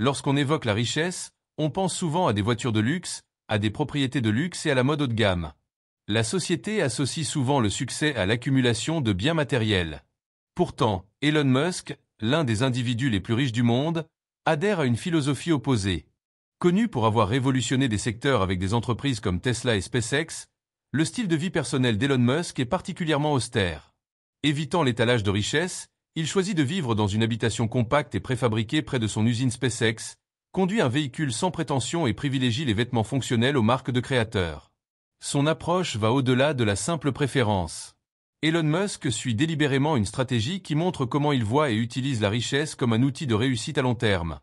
Lorsqu'on évoque la richesse, on pense souvent à des voitures de luxe, à des propriétés de luxe et à la mode haut de gamme. La société associe souvent le succès à l'accumulation de biens matériels. Pourtant, Elon Musk, l'un des individus les plus riches du monde, adhère à une philosophie opposée. Connu pour avoir révolutionné des secteurs avec des entreprises comme Tesla et SpaceX, le style de vie personnel d'Elon Musk est particulièrement austère. Évitant l'étalage de richesses, il choisit de vivre dans une habitation compacte et préfabriquée près de son usine SpaceX, conduit un véhicule sans prétention et privilégie les vêtements fonctionnels aux marques de créateurs. Son approche va au-delà de la simple préférence. Elon Musk suit délibérément une stratégie qui montre comment il voit et utilise la richesse comme un outil de réussite à long terme.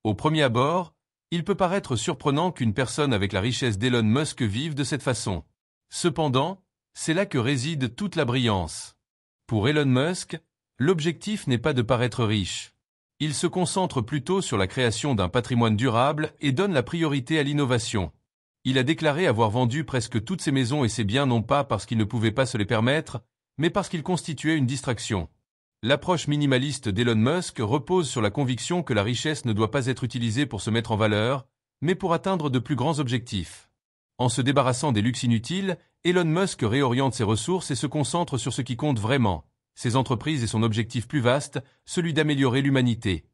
Au premier abord, il peut paraître surprenant qu'une personne avec la richesse d'Elon Musk vive de cette façon. Cependant, c'est là que réside toute la brillance. Pour Elon Musk, l'objectif n'est pas de paraître riche. Il se concentre plutôt sur la création d'un patrimoine durable et donne la priorité à l'innovation. Il a déclaré avoir vendu presque toutes ses maisons et ses biens non pas parce qu'il ne pouvait pas se les permettre, mais parce qu'ils constituaient une distraction. L'approche minimaliste d'Elon Musk repose sur la conviction que la richesse ne doit pas être utilisée pour se mettre en valeur, mais pour atteindre de plus grands objectifs. En se débarrassant des luxes inutiles, Elon Musk réoriente ses ressources et se concentre sur ce qui compte vraiment, ses entreprises et son objectif plus vaste, celui d'améliorer l'humanité.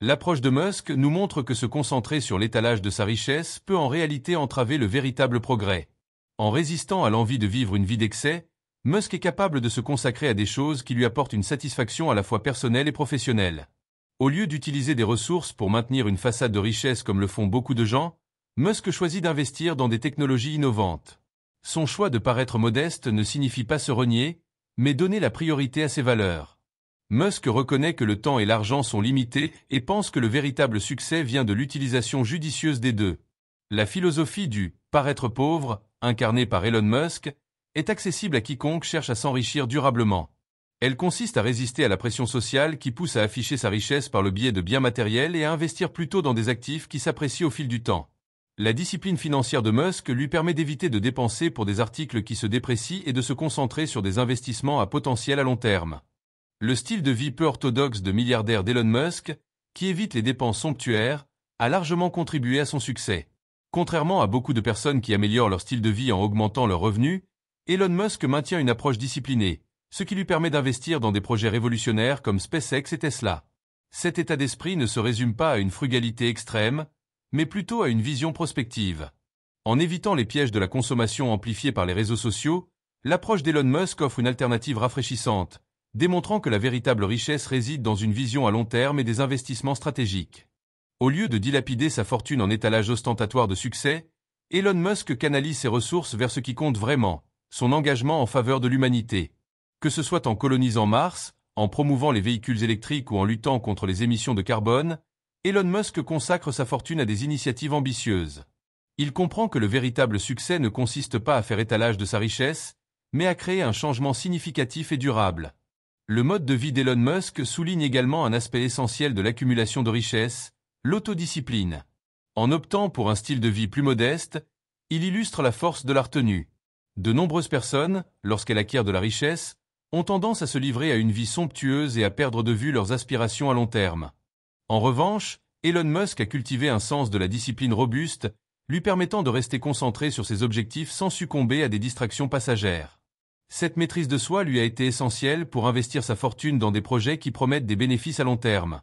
L'approche de Musk nous montre que se concentrer sur l'étalage de sa richesse peut en réalité entraver le véritable progrès. En résistant à l'envie de vivre une vie d'excès, Musk est capable de se consacrer à des choses qui lui apportent une satisfaction à la fois personnelle et professionnelle. Au lieu d'utiliser des ressources pour maintenir une façade de richesse comme le font beaucoup de gens, Musk choisit d'investir dans des technologies innovantes. Son choix de paraître modeste ne signifie pas se renier, mais donner la priorité à ses valeurs. Musk reconnaît que le temps et l'argent sont limités et pense que le véritable succès vient de l'utilisation judicieuse des deux. La philosophie du « paraître pauvre », incarnée par Elon Musk, est accessible à quiconque cherche à s'enrichir durablement. Elle consiste à résister à la pression sociale qui pousse à afficher sa richesse par le biais de biens matériels et à investir plutôt dans des actifs qui s'apprécient au fil du temps. La discipline financière de Musk lui permet d'éviter de dépenser pour des articles qui se déprécient et de se concentrer sur des investissements à potentiel à long terme. Le style de vie peu orthodoxe de milliardaire d'Elon Musk, qui évite les dépenses somptuaires, a largement contribué à son succès. Contrairement à beaucoup de personnes qui améliorent leur style de vie en augmentant leurs revenus, Elon Musk maintient une approche disciplinée, ce qui lui permet d'investir dans des projets révolutionnaires comme SpaceX et Tesla. Cet état d'esprit ne se résume pas à une frugalité extrême, mais plutôt à une vision prospective. En évitant les pièges de la consommation amplifiés par les réseaux sociaux, l'approche d'Elon Musk offre une alternative rafraîchissante, démontrant que la véritable richesse réside dans une vision à long terme et des investissements stratégiques. Au lieu de dilapider sa fortune en étalage ostentatoire de succès, Elon Musk canalise ses ressources vers ce qui compte vraiment, son engagement en faveur de l'humanité. Que ce soit en colonisant Mars, en promouvant les véhicules électriques ou en luttant contre les émissions de carbone, Elon Musk consacre sa fortune à des initiatives ambitieuses. Il comprend que le véritable succès ne consiste pas à faire étalage de sa richesse, mais à créer un changement significatif et durable. Le mode de vie d'Elon Musk souligne également un aspect essentiel de l'accumulation de richesses, l'autodiscipline. En optant pour un style de vie plus modeste, il illustre la force de la retenue. De nombreuses personnes, lorsqu'elles acquièrent de la richesse, ont tendance à se livrer à une vie somptueuse et à perdre de vue leurs aspirations à long terme. En revanche, Elon Musk a cultivé un sens de la discipline robuste, lui permettant de rester concentré sur ses objectifs sans succomber à des distractions passagères. Cette maîtrise de soi lui a été essentielle pour investir sa fortune dans des projets qui promettent des bénéfices à long terme.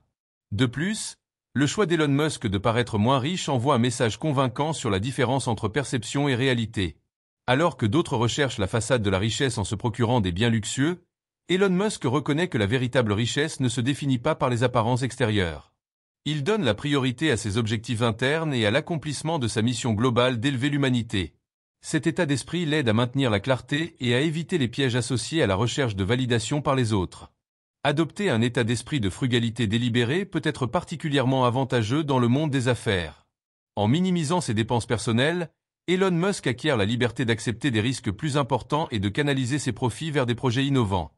De plus, le choix d'Elon Musk de paraître moins riche envoie un message convaincant sur la différence entre perception et réalité. Alors que d'autres recherchent la façade de la richesse en se procurant des biens luxueux, Elon Musk reconnaît que la véritable richesse ne se définit pas par les apparences extérieures. Il donne la priorité à ses objectifs internes et à l'accomplissement de sa mission globale d'élever l'humanité. Cet état d'esprit l'aide à maintenir la clarté et à éviter les pièges associés à la recherche de validation par les autres. Adopter un état d'esprit de frugalité délibérée peut être particulièrement avantageux dans le monde des affaires. En minimisant ses dépenses personnelles, Elon Musk acquiert la liberté d'accepter des risques plus importants et de canaliser ses profits vers des projets innovants.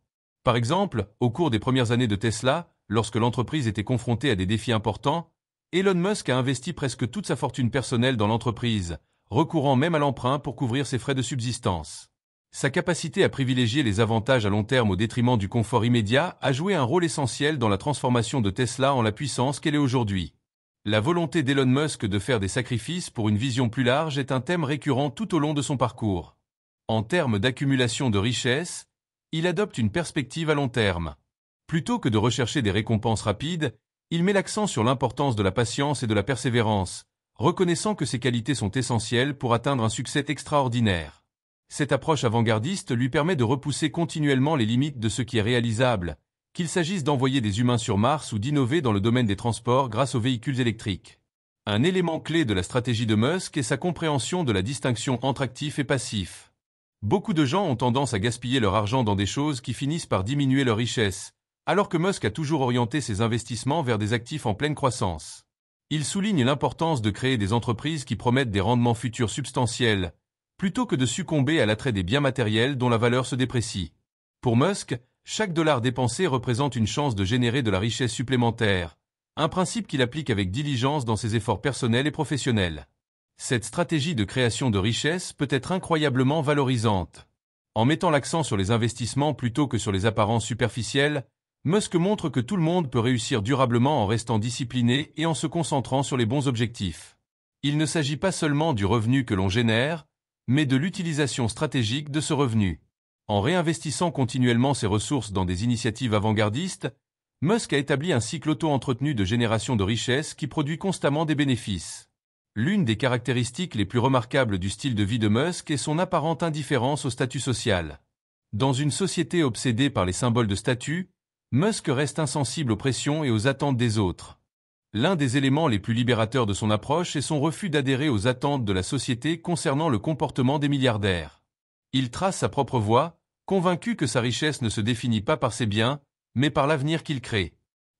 Par exemple, au cours des premières années de Tesla, lorsque l'entreprise était confrontée à des défis importants, Elon Musk a investi presque toute sa fortune personnelle dans l'entreprise, recourant même à l'emprunt pour couvrir ses frais de subsistance. Sa capacité à privilégier les avantages à long terme au détriment du confort immédiat a joué un rôle essentiel dans la transformation de Tesla en la puissance qu'elle est aujourd'hui. La volonté d'Elon Musk de faire des sacrifices pour une vision plus large est un thème récurrent tout au long de son parcours. En termes d'accumulation de richesses, il adopte une perspective à long terme. Plutôt que de rechercher des récompenses rapides, il met l'accent sur l'importance de la patience et de la persévérance, reconnaissant que ces qualités sont essentielles pour atteindre un succès extraordinaire. Cette approche avant-gardiste lui permet de repousser continuellement les limites de ce qui est réalisable, qu'il s'agisse d'envoyer des humains sur Mars ou d'innover dans le domaine des transports grâce aux véhicules électriques. Un élément clé de la stratégie de Musk est sa compréhension de la distinction entre actif et passif. Beaucoup de gens ont tendance à gaspiller leur argent dans des choses qui finissent par diminuer leur richesse, alors que Musk a toujours orienté ses investissements vers des actifs en pleine croissance. Il souligne l'importance de créer des entreprises qui promettent des rendements futurs substantiels, plutôt que de succomber à l'attrait des biens matériels dont la valeur se déprécie. Pour Musk, chaque dollar dépensé représente une chance de générer de la richesse supplémentaire, un principe qu'il applique avec diligence dans ses efforts personnels et professionnels. Cette stratégie de création de richesse peut être incroyablement valorisante. En mettant l'accent sur les investissements plutôt que sur les apparences superficielles, Musk montre que tout le monde peut réussir durablement en restant discipliné et en se concentrant sur les bons objectifs. Il ne s'agit pas seulement du revenu que l'on génère, mais de l'utilisation stratégique de ce revenu. En réinvestissant continuellement ses ressources dans des initiatives avant-gardistes, Musk a établi un cycle auto-entretenu de génération de richesse qui produit constamment des bénéfices. L'une des caractéristiques les plus remarquables du style de vie de Musk est son apparente indifférence au statut social. Dans une société obsédée par les symboles de statut, Musk reste insensible aux pressions et aux attentes des autres. L'un des éléments les plus libérateurs de son approche est son refus d'adhérer aux attentes de la société concernant le comportement des milliardaires. Il trace sa propre voie, convaincu que sa richesse ne se définit pas par ses biens, mais par l'avenir qu'il crée.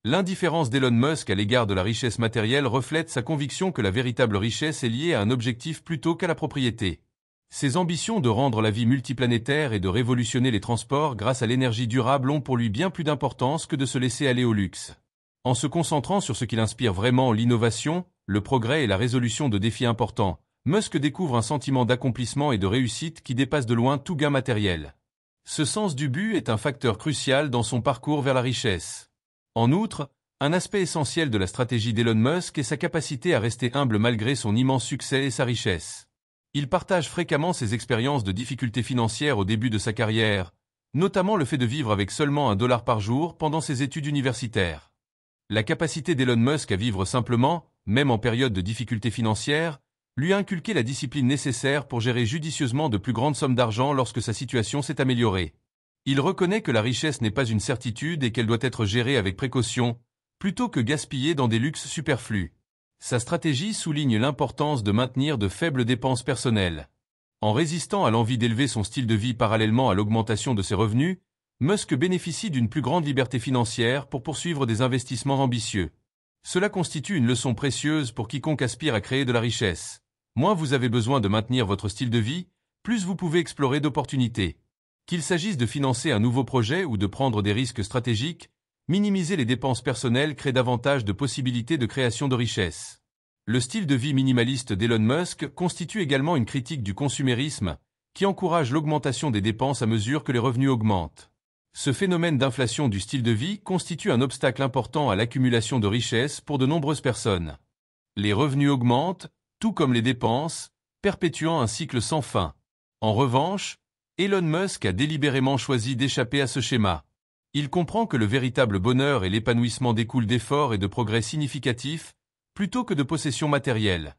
L'indifférence d'Elon Musk à l'égard de la richesse matérielle reflète sa conviction que la véritable richesse est liée à un objectif plutôt qu'à la propriété. Ses ambitions de rendre la vie multiplanétaire et de révolutionner les transports grâce à l'énergie durable ont pour lui bien plus d'importance que de se laisser aller au luxe. En se concentrant sur ce qui l'inspire vraiment, l'innovation, le progrès et la résolution de défis importants, Musk découvre un sentiment d'accomplissement et de réussite qui dépasse de loin tout gain matériel. Ce sens du but est un facteur crucial dans son parcours vers la richesse. En outre, un aspect essentiel de la stratégie d'Elon Musk est sa capacité à rester humble malgré son immense succès et sa richesse. Il partage fréquemment ses expériences de difficultés financières au début de sa carrière, notamment le fait de vivre avec seulement $1 par jour pendant ses études universitaires. La capacité d'Elon Musk à vivre simplement, même en période de difficultés financières, lui a inculqué la discipline nécessaire pour gérer judicieusement de plus grandes sommes d'argent lorsque sa situation s'est améliorée. Il reconnaît que la richesse n'est pas une certitude et qu'elle doit être gérée avec précaution, plutôt que gaspillée dans des luxes superflus. Sa stratégie souligne l'importance de maintenir de faibles dépenses personnelles. En résistant à l'envie d'élever son style de vie parallèlement à l'augmentation de ses revenus, Musk bénéficie d'une plus grande liberté financière pour poursuivre des investissements ambitieux. Cela constitue une leçon précieuse pour quiconque aspire à créer de la richesse. Moins vous avez besoin de maintenir votre style de vie, plus vous pouvez explorer d'opportunités. Qu'il s'agisse de financer un nouveau projet ou de prendre des risques stratégiques, minimiser les dépenses personnelles crée davantage de possibilités de création de richesse. Le style de vie minimaliste d'Elon Musk constitue également une critique du consumérisme, qui encourage l'augmentation des dépenses à mesure que les revenus augmentent. Ce phénomène d'inflation du style de vie constitue un obstacle important à l'accumulation de richesses pour de nombreuses personnes. Les revenus augmentent, tout comme les dépenses, perpétuant un cycle sans fin. En revanche, Elon Musk a délibérément choisi d'échapper à ce schéma. Il comprend que le véritable bonheur et l'épanouissement découlent d'efforts et de progrès significatifs, plutôt que de possessions matérielles.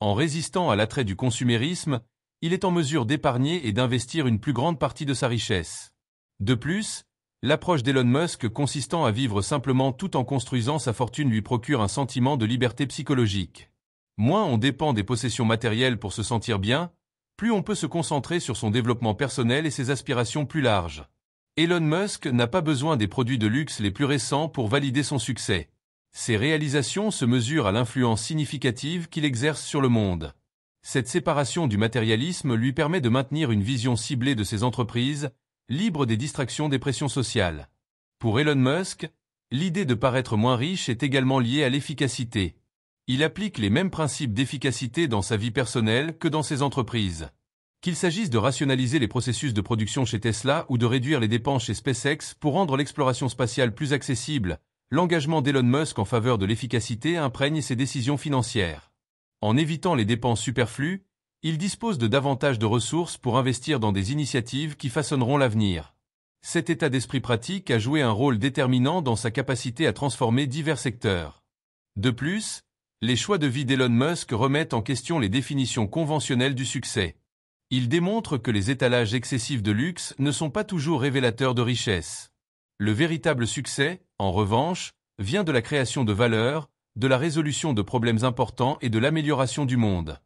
En résistant à l'attrait du consumérisme, il est en mesure d'épargner et d'investir une plus grande partie de sa richesse. De plus, l'approche d'Elon Musk consistant à vivre simplement tout en construisant sa fortune lui procure un sentiment de liberté psychologique. Moins on dépend des possessions matérielles pour se sentir bien, plus on peut se concentrer sur son développement personnel et ses aspirations plus larges. Elon Musk n'a pas besoin des produits de luxe les plus récents pour valider son succès. Ses réalisations se mesurent à l'influence significative qu'il exerce sur le monde. Cette séparation du matérialisme lui permet de maintenir une vision ciblée de ses entreprises, libre des distractions des pressions sociales. Pour Elon Musk, l'idée de paraître moins riche est également liée à l'efficacité. Il applique les mêmes principes d'efficacité dans sa vie personnelle que dans ses entreprises. Qu'il s'agisse de rationaliser les processus de production chez Tesla ou de réduire les dépenses chez SpaceX pour rendre l'exploration spatiale plus accessible, l'engagement d'Elon Musk en faveur de l'efficacité imprègne ses décisions financières. En évitant les dépenses superflues, il dispose de davantage de ressources pour investir dans des initiatives qui façonneront l'avenir. Cet état d'esprit pratique a joué un rôle déterminant dans sa capacité à transformer divers secteurs. De plus, les choix de vie d'Elon Musk remettent en question les définitions conventionnelles du succès. Il démontre que les étalages excessifs de luxe ne sont pas toujours révélateurs de richesse. Le véritable succès, en revanche, vient de la création de valeur, de la résolution de problèmes importants et de l'amélioration du monde.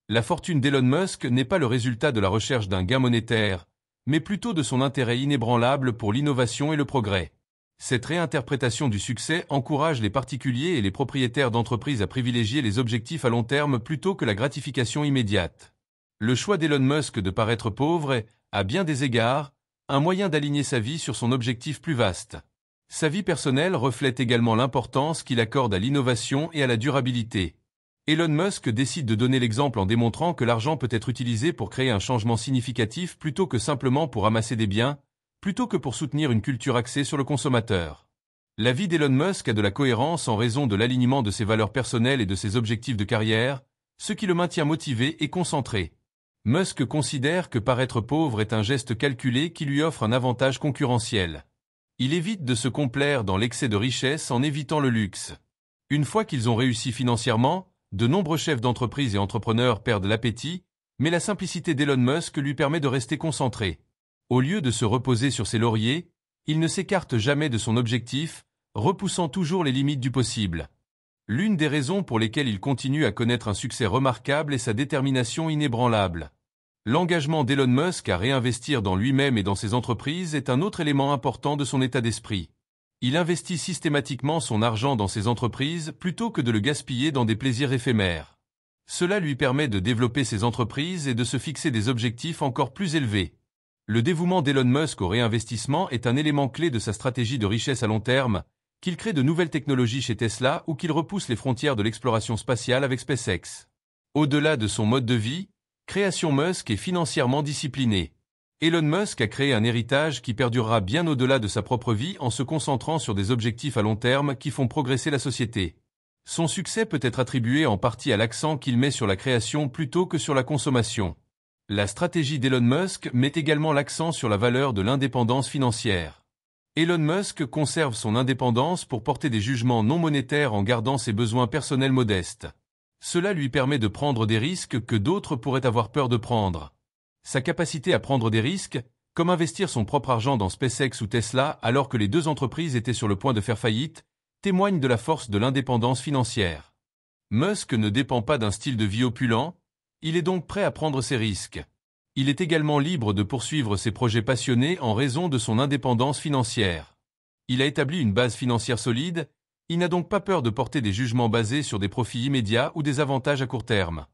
La fortune d'Elon Musk n'est pas le résultat de la recherche d'un gain monétaire, mais plutôt de son intérêt inébranlable pour l'innovation et le progrès. Cette réinterprétation du succès encourage les particuliers et les propriétaires d'entreprises à privilégier les objectifs à long terme plutôt que la gratification immédiate. Le choix d'Elon Musk de paraître pauvre est, à bien des égards, un moyen d'aligner sa vie sur son objectif plus vaste. Sa vie personnelle reflète également l'importance qu'il accorde à l'innovation et à la durabilité. Elon Musk décide de donner l'exemple en démontrant que l'argent peut être utilisé pour créer un changement significatif plutôt que simplement pour amasser des biens, plutôt que pour soutenir une culture axée sur le consommateur. La vie d'Elon Musk a de la cohérence en raison de l'alignement de ses valeurs personnelles et de ses objectifs de carrière, ce qui le maintient motivé et concentré. Musk considère que paraître pauvre est un geste calculé qui lui offre un avantage concurrentiel. Il évite de se complaire dans l'excès de richesse en évitant le luxe. Une fois qu'ils ont réussi financièrement, de nombreux chefs d'entreprise et entrepreneurs perdent l'appétit, mais la simplicité d'Elon Musk lui permet de rester concentré. Au lieu de se reposer sur ses lauriers, il ne s'écarte jamais de son objectif, repoussant toujours les limites du possible. L'une des raisons pour lesquelles il continue à connaître un succès remarquable est sa détermination inébranlable. L'engagement d'Elon Musk à réinvestir dans lui-même et dans ses entreprises est un autre élément important de son état d'esprit. Il investit systématiquement son argent dans ses entreprises plutôt que de le gaspiller dans des plaisirs éphémères. Cela lui permet de développer ses entreprises et de se fixer des objectifs encore plus élevés. Le dévouement d'Elon Musk au réinvestissement est un élément clé de sa stratégie de richesse à long terme, qu'il crée de nouvelles technologies chez Tesla ou qu'il repousse les frontières de l'exploration spatiale avec SpaceX. Au-delà de son mode de vie, Création Musk est financièrement discipliné. Elon Musk a créé un héritage qui perdurera bien au-delà de sa propre vie en se concentrant sur des objectifs à long terme qui font progresser la société. Son succès peut être attribué en partie à l'accent qu'il met sur la création plutôt que sur la consommation. La stratégie d'Elon Musk met également l'accent sur la valeur de l'indépendance financière. Elon Musk conserve son indépendance pour porter des jugements non monétaires en gardant ses besoins personnels modestes. Cela lui permet de prendre des risques que d'autres pourraient avoir peur de prendre. Sa capacité à prendre des risques, comme investir son propre argent dans SpaceX ou Tesla alors que les deux entreprises étaient sur le point de faire faillite, témoigne de la force de l'indépendance financière. Musk ne dépend pas d'un style de vie opulent, il est donc prêt à prendre ses risques. Il est également libre de poursuivre ses projets passionnés en raison de son indépendance financière. Il a établi une base financière solide, il n'a donc pas peur de porter des jugements basés sur des profits immédiats ou des avantages à court terme.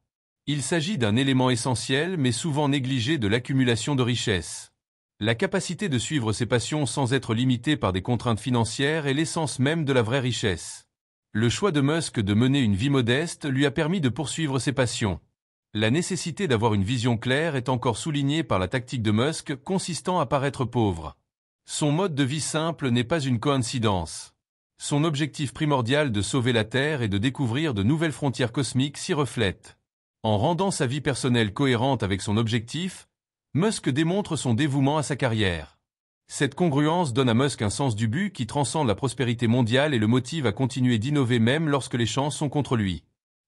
Il s'agit d'un élément essentiel mais souvent négligé de l'accumulation de richesses. La capacité de suivre ses passions sans être limité par des contraintes financières est l'essence même de la vraie richesse. Le choix de Musk de mener une vie modeste lui a permis de poursuivre ses passions. La nécessité d'avoir une vision claire est encore soulignée par la tactique de Musk consistant à paraître pauvre. Son mode de vie simple n'est pas une coïncidence. Son objectif primordial de sauver la Terre et de découvrir de nouvelles frontières cosmiques s'y reflète. En rendant sa vie personnelle cohérente avec son objectif, Musk démontre son dévouement à sa carrière. Cette congruence donne à Musk un sens du but qui transcende la prospérité mondiale et le motive à continuer d'innover même lorsque les chances sont contre lui.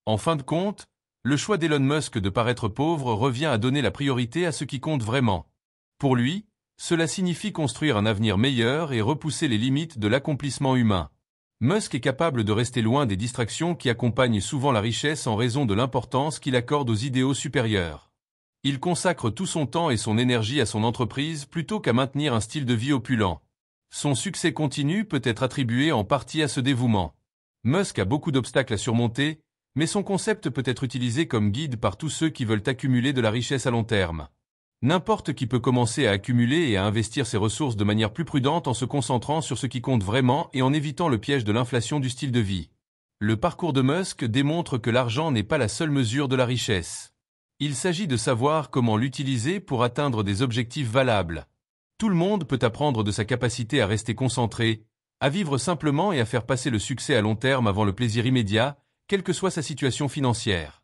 En fin de compte, le choix d'Elon Musk de paraître pauvre revient à donner la priorité à ce qui compte vraiment. Pour lui, cela signifie construire un avenir meilleur et repousser les limites de l'accomplissement humain. Musk est capable de rester loin des distractions qui accompagnent souvent la richesse en raison de l'importance qu'il accorde aux idéaux supérieurs. Il consacre tout son temps et son énergie à son entreprise plutôt qu'à maintenir un style de vie opulent. Son succès continu peut être attribué en partie à ce dévouement. Musk a beaucoup d'obstacles à surmonter, mais son concept peut être utilisé comme guide par tous ceux qui veulent accumuler de la richesse à long terme. N'importe qui peut commencer à accumuler et à investir ses ressources de manière plus prudente en se concentrant sur ce qui compte vraiment et en évitant le piège de l'inflation du style de vie. Le parcours de Musk démontre que l'argent n'est pas la seule mesure de la richesse. Il s'agit de savoir comment l'utiliser pour atteindre des objectifs valables. Tout le monde peut apprendre de sa capacité à rester concentré, à vivre simplement et à faire passer le succès à long terme avant le plaisir immédiat, quelle que soit sa situation financière.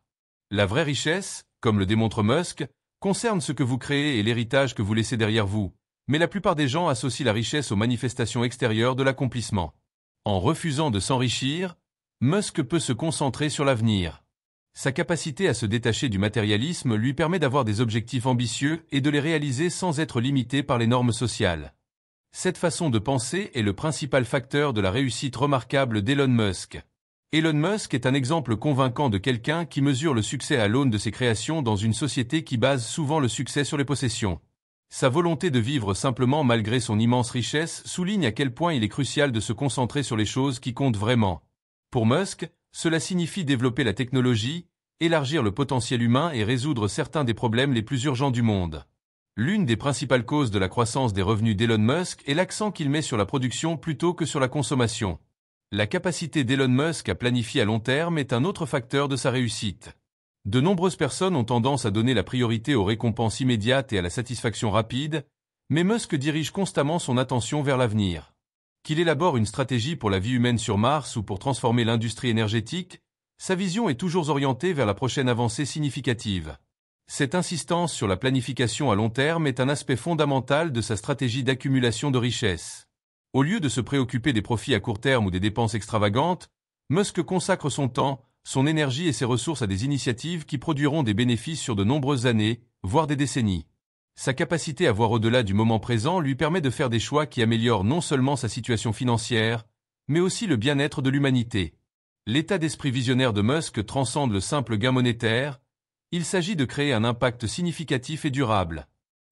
La vraie richesse, comme le démontre Musk, concerne ce que vous créez et l'héritage que vous laissez derrière vous, mais la plupart des gens associent la richesse aux manifestations extérieures de l'accomplissement. En refusant de s'enrichir, Musk peut se concentrer sur l'avenir. Sa capacité à se détacher du matérialisme lui permet d'avoir des objectifs ambitieux et de les réaliser sans être limité par les normes sociales. Cette façon de penser est le principal facteur de la réussite remarquable d'Elon Musk. Elon Musk est un exemple convaincant de quelqu'un qui mesure le succès à l'aune de ses créations dans une société qui base souvent le succès sur les possessions. Sa volonté de vivre simplement malgré son immense richesse souligne à quel point il est crucial de se concentrer sur les choses qui comptent vraiment. Pour Musk, cela signifie développer la technologie, élargir le potentiel humain et résoudre certains des problèmes les plus urgents du monde. L'une des principales causes de la croissance des revenus d'Elon Musk est l'accent qu'il met sur la production plutôt que sur la consommation. La capacité d'Elon Musk à planifier à long terme est un autre facteur de sa réussite. De nombreuses personnes ont tendance à donner la priorité aux récompenses immédiates et à la satisfaction rapide, mais Musk dirige constamment son attention vers l'avenir. Qu'il élabore une stratégie pour la vie humaine sur Mars ou pour transformer l'industrie énergétique, sa vision est toujours orientée vers la prochaine avancée significative. Cette insistance sur la planification à long terme est un aspect fondamental de sa stratégie d'accumulation de richesses. Au lieu de se préoccuper des profits à court terme ou des dépenses extravagantes, Musk consacre son temps, son énergie et ses ressources à des initiatives qui produiront des bénéfices sur de nombreuses années, voire des décennies. Sa capacité à voir au-delà du moment présent lui permet de faire des choix qui améliorent non seulement sa situation financière, mais aussi le bien-être de l'humanité. L'état d'esprit visionnaire de Musk transcende le simple gain monétaire, il s'agit de créer un impact significatif et durable.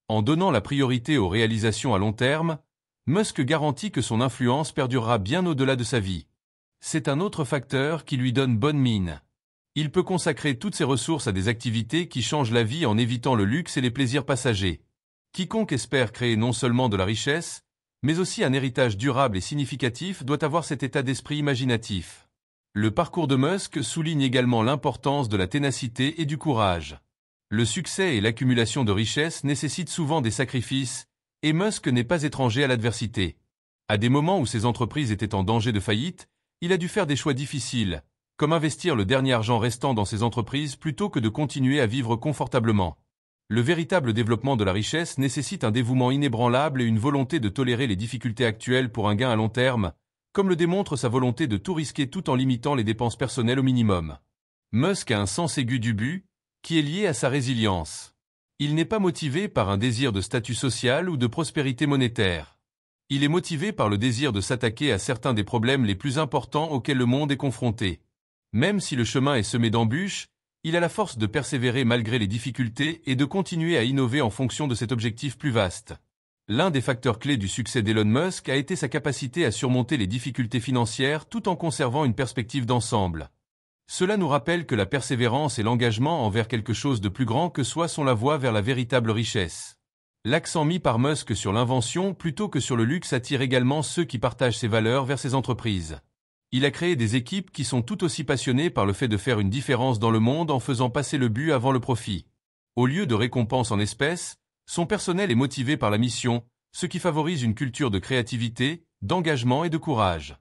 En donnant la priorité aux réalisations à long terme, Musk garantit que son influence perdurera bien au-delà de sa vie. C'est un autre facteur qui lui donne bonne mine. Il peut consacrer toutes ses ressources à des activités qui changent la vie en évitant le luxe et les plaisirs passagers. Quiconque espère créer non seulement de la richesse, mais aussi un héritage durable et significatif doit avoir cet état d'esprit imaginatif. Le parcours de Musk souligne également l'importance de la ténacité et du courage. Le succès et l'accumulation de richesses nécessitent souvent des sacrifices, et Musk n'est pas étranger à l'adversité. À des moments où ses entreprises étaient en danger de faillite, il a dû faire des choix difficiles, comme investir le dernier argent restant dans ses entreprises plutôt que de continuer à vivre confortablement. Le véritable développement de la richesse nécessite un dévouement inébranlable et une volonté de tolérer les difficultés actuelles pour un gain à long terme, comme le démontre sa volonté de tout risquer tout en limitant les dépenses personnelles au minimum. Musk a un sens aigu du but, qui est lié à sa résilience. Il n'est pas motivé par un désir de statut social ou de prospérité monétaire. Il est motivé par le désir de s'attaquer à certains des problèmes les plus importants auxquels le monde est confronté. Même si le chemin est semé d'embûches, il a la force de persévérer malgré les difficultés et de continuer à innover en fonction de cet objectif plus vaste. L'un des facteurs clés du succès d'Elon Musk a été sa capacité à surmonter les difficultés financières tout en conservant une perspective d'ensemble. Cela nous rappelle que la persévérance et l'engagement envers quelque chose de plus grand que soi sont la voie vers la véritable richesse. L'accent mis par Musk sur l'invention plutôt que sur le luxe attire également ceux qui partagent ses valeurs vers ses entreprises. Il a créé des équipes qui sont tout aussi passionnées par le fait de faire une différence dans le monde en faisant passer le but avant le profit. Au lieu de récompenses en espèces, son personnel est motivé par la mission, ce qui favorise une culture de créativité, d'engagement et de courage.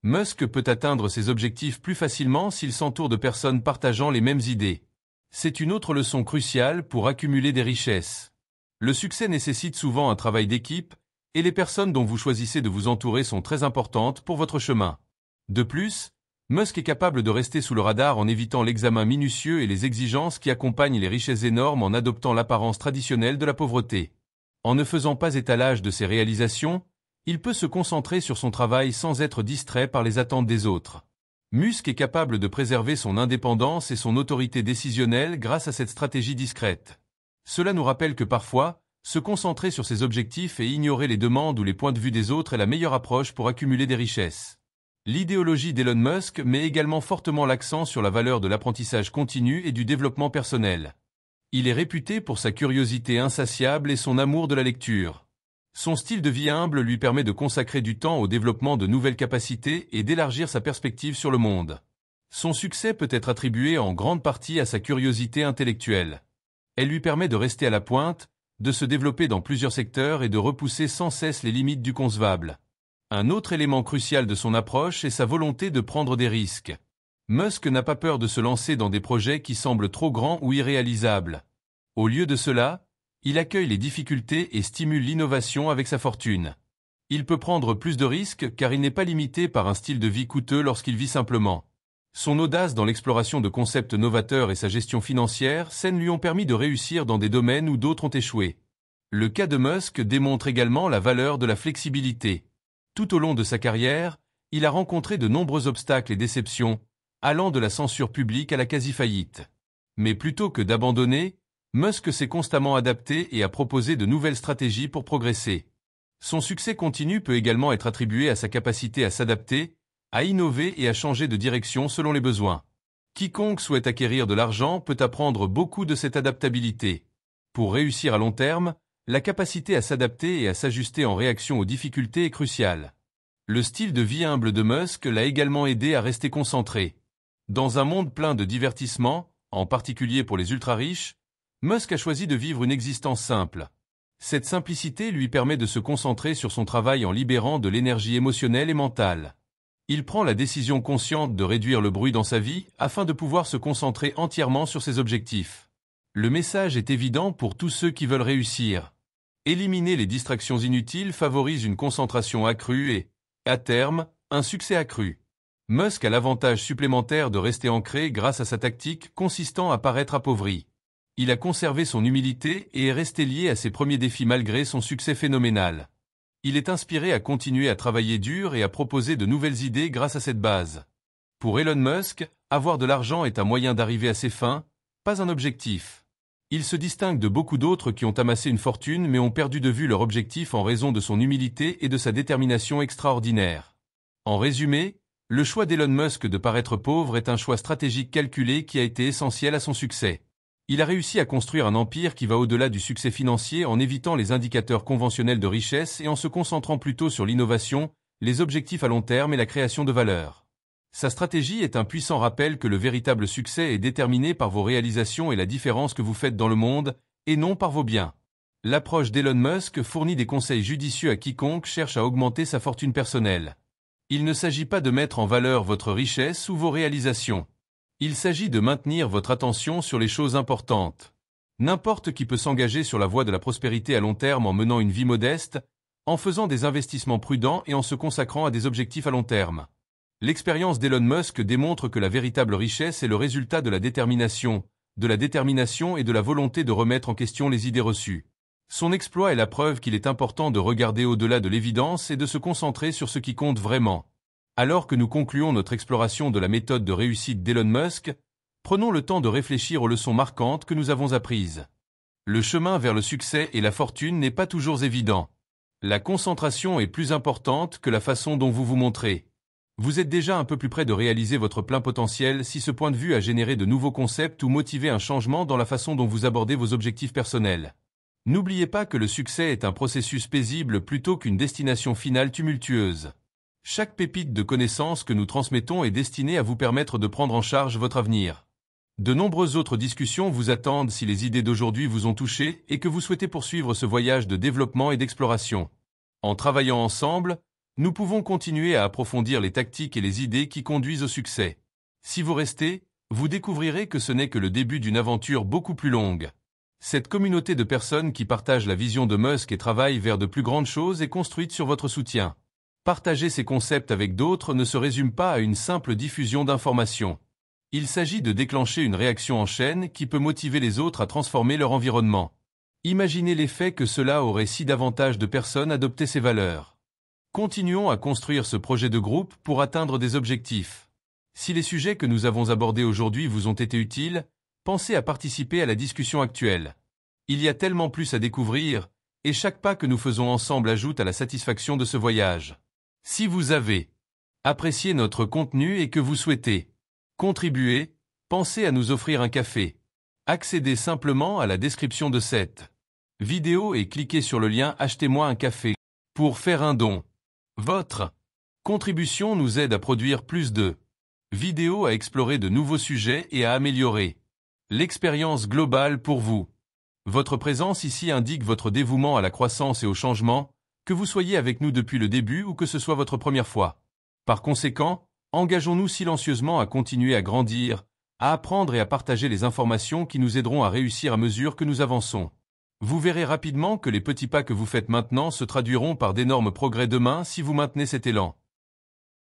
Musk peut atteindre ses objectifs plus facilement s'il s'entoure de personnes partageant les mêmes idées. C'est une autre leçon cruciale pour accumuler des richesses. Le succès nécessite souvent un travail d'équipe, et les personnes dont vous choisissez de vous entourer sont très importantes pour votre chemin. De plus, Musk est capable de rester sous le radar en évitant l'examen minutieux et les exigences qui accompagnent les richesses énormes en adoptant l'apparence traditionnelle de la pauvreté. En ne faisant pas étalage de ses réalisations, il peut se concentrer sur son travail sans être distrait par les attentes des autres. Musk est capable de préserver son indépendance et son autorité décisionnelle grâce à cette stratégie discrète. Cela nous rappelle que parfois, se concentrer sur ses objectifs et ignorer les demandes ou les points de vue des autres est la meilleure approche pour accumuler des richesses. L'idéologie d'Elon Musk met également fortement l'accent sur la valeur de l'apprentissage continu et du développement personnel. Il est réputé pour sa curiosité insatiable et son amour de la lecture. Son style de vie humble lui permet de consacrer du temps au développement de nouvelles capacités et d'élargir sa perspective sur le monde. Son succès peut être attribué en grande partie à sa curiosité intellectuelle. Elle lui permet de rester à la pointe, de se développer dans plusieurs secteurs et de repousser sans cesse les limites du concevable. Un autre élément crucial de son approche est sa volonté de prendre des risques. Musk n'a pas peur de se lancer dans des projets qui semblent trop grands ou irréalisables. Au lieu de cela, il accueille les difficultés et stimule l'innovation avec sa fortune. Il peut prendre plus de risques car il n'est pas limité par un style de vie coûteux lorsqu'il vit simplement. Son audace dans l'exploration de concepts novateurs et sa gestion financière saine lui ont permis de réussir dans des domaines où d'autres ont échoué. Le cas de Musk démontre également la valeur de la flexibilité. Tout au long de sa carrière, il a rencontré de nombreux obstacles et déceptions, allant de la censure publique à la quasi-faillite. Mais plutôt que d'abandonner, Musk s'est constamment adapté et a proposé de nouvelles stratégies pour progresser. Son succès continu peut également être attribué à sa capacité à s'adapter, à innover et à changer de direction selon les besoins. Quiconque souhaite acquérir de l'argent peut apprendre beaucoup de cette adaptabilité. Pour réussir à long terme, la capacité à s'adapter et à s'ajuster en réaction aux difficultés est cruciale. Le style de vie humble de Musk l'a également aidé à rester concentré. Dans un monde plein de divertissements, en particulier pour les ultra-riches, Musk a choisi de vivre une existence simple. Cette simplicité lui permet de se concentrer sur son travail en libérant de l'énergie émotionnelle et mentale. Il prend la décision consciente de réduire le bruit dans sa vie afin de pouvoir se concentrer entièrement sur ses objectifs. Le message est évident pour tous ceux qui veulent réussir. Éliminer les distractions inutiles favorise une concentration accrue et, à terme, un succès accru. Musk a l'avantage supplémentaire de rester ancré grâce à sa tactique consistant à paraître appauvri. Il a conservé son humilité et est resté lié à ses premiers défis malgré son succès phénoménal. Il est inspiré à continuer à travailler dur et à proposer de nouvelles idées grâce à cette base. Pour Elon Musk, avoir de l'argent est un moyen d'arriver à ses fins, pas un objectif. Il se distingue de beaucoup d'autres qui ont amassé une fortune mais ont perdu de vue leur objectif en raison de son humilité et de sa détermination extraordinaire. En résumé, le choix d'Elon Musk de paraître pauvre est un choix stratégique calculé qui a été essentiel à son succès. Il a réussi à construire un empire qui va au-delà du succès financier en évitant les indicateurs conventionnels de richesse et en se concentrant plutôt sur l'innovation, les objectifs à long terme et la création de valeur. Sa stratégie est un puissant rappel que le véritable succès est déterminé par vos réalisations et la différence que vous faites dans le monde, et non par vos biens. L'approche d'Elon Musk fournit des conseils judicieux à quiconque cherche à augmenter sa fortune personnelle. Il ne s'agit pas de mettre en valeur votre richesse ou vos réalisations. Il s'agit de maintenir votre attention sur les choses importantes. N'importe qui peut s'engager sur la voie de la prospérité à long terme en menant une vie modeste, en faisant des investissements prudents et en se consacrant à des objectifs à long terme. L'expérience d'Elon Musk démontre que la véritable richesse est le résultat de la détermination et de la volonté de remettre en question les idées reçues. Son exploit est la preuve qu'il est important de regarder au-delà de l'évidence et de se concentrer sur ce qui compte vraiment. Alors que nous concluons notre exploration de la méthode de réussite d'Elon Musk, prenons le temps de réfléchir aux leçons marquantes que nous avons apprises. Le chemin vers le succès et la fortune n'est pas toujours évident. La concentration est plus importante que la façon dont vous vous montrez. Vous êtes déjà un peu plus près de réaliser votre plein potentiel si ce point de vue a généré de nouveaux concepts ou motivé un changement dans la façon dont vous abordez vos objectifs personnels. N'oubliez pas que le succès est un processus paisible plutôt qu'une destination finale tumultueuse. Chaque pépite de connaissances que nous transmettons est destinée à vous permettre de prendre en charge votre avenir. De nombreuses autres discussions vous attendent si les idées d'aujourd'hui vous ont touché et que vous souhaitez poursuivre ce voyage de développement et d'exploration. En travaillant ensemble, nous pouvons continuer à approfondir les tactiques et les idées qui conduisent au succès. Si vous restez, vous découvrirez que ce n'est que le début d'une aventure beaucoup plus longue. Cette communauté de personnes qui partagent la vision de Musk et travaillent vers de plus grandes choses est construite sur votre soutien. Partager ces concepts avec d'autres ne se résume pas à une simple diffusion d'informations. Il s'agit de déclencher une réaction en chaîne qui peut motiver les autres à transformer leur environnement. Imaginez l'effet que cela aurait si davantage de personnes adoptaient ces valeurs. Continuons à construire ce projet de groupe pour atteindre des objectifs. Si les sujets que nous avons abordés aujourd'hui vous ont été utiles, pensez à participer à la discussion actuelle. Il y a tellement plus à découvrir, et chaque pas que nous faisons ensemble ajoute à la satisfaction de ce voyage. Si vous avez apprécié notre contenu et que vous souhaitez contribuer, pensez à nous offrir un café. Accédez simplement à la description de cette vidéo et cliquez sur le lien « Achetez-moi un café » pour faire un don. Votre contribution nous aide à produire plus de vidéos, à explorer de nouveaux sujets et à améliorer l'expérience globale pour vous. Votre présence ici indique votre dévouement à la croissance et au changement, que que vous soyez avec nous depuis le début ou que ce soit votre première fois. Par conséquent, engageons-nous silencieusement à continuer à grandir, à apprendre et à partager les informations qui nous aideront à réussir à mesure que nous avançons. Vous verrez rapidement que les petits pas que vous faites maintenant se traduiront par d'énormes progrès demain si vous maintenez cet élan.